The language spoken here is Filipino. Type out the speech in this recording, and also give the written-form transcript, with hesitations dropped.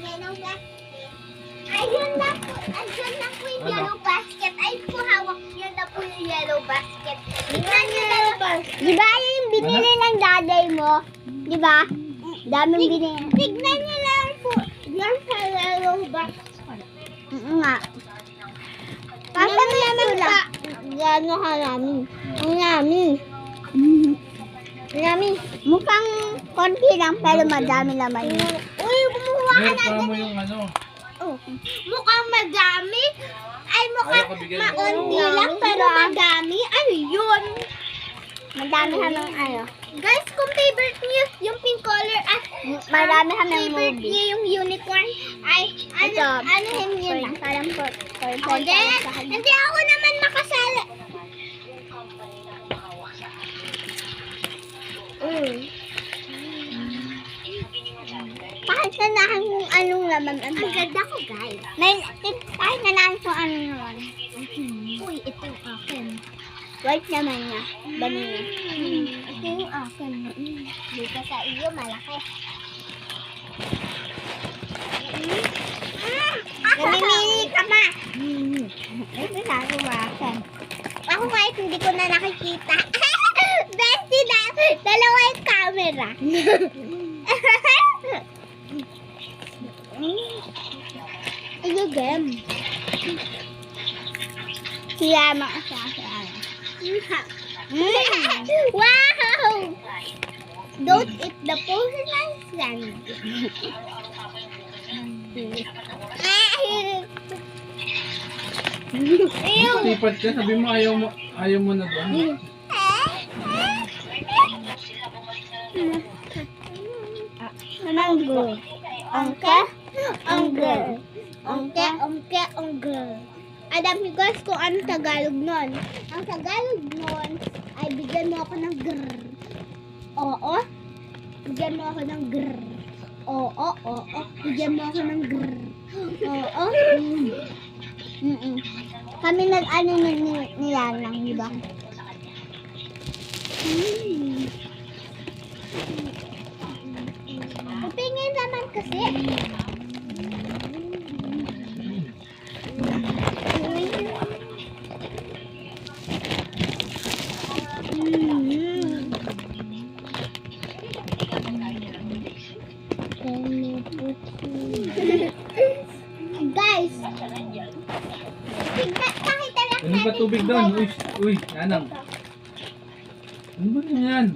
Yellow basket. Ayun na po. Ayun na po yung yellow basket. Ay po hawak. Yun na po yung yellow basket. Tignan nyo na lang. Di ba yung binili ng daday mo? Di ba? Daming binili. Tignan nyo lang po. Yan sa yellow basket. Nga. Kasi naman sa gano'n karami. Ang yummy. Yummy. Mukhang konti lang pero madami naman yun. Uy, kumuha ka Meron na pa mo din. yung ano. Oh. Mukhang madami. Ay, mukhang Ayaw ko bigyan mo. maunti lang pero madami. Ano yun? Madami hamang ano. Guys, kung favorite niyo yung pink color at Marami hamang favorite movie. niyo yung unicorn, ay ano yun lang. Parang po. Hindi ako naman makasala. Kahit nanahan kung anong laman. Ang ganda ko, guys. Kahit nanahan kung anong laman. Uy, ito yung akin. White naman niya. Vanilla. Ito yung akin. Dito sa iyo, malaki. Namimili ka ma. Ito sa akin. Ako kahit hindi ko na nakikita. Bestie na, dalawa yung camera. Ano game? Siyama ka sa akin. Wow! Don't eat the poison sand. Ew! Tipat ka, sabi mo ayaw mo na doon. Mango. Ongke? Ongge. Ongge. Alam niyo guys kung ano Tagalog nun. Ang Tagalog nun ay bigyan mo ako ng grrr. Oo. Bigyan mo ako ng grrr. Oo. Bigyan mo ako ng grrr. Oo. Kami nag-ano nila lang, di ba? Pupingin naman kasi. Guys, pakita lang Ano ba tubig doon? Uy, yanang. Ano ba yan?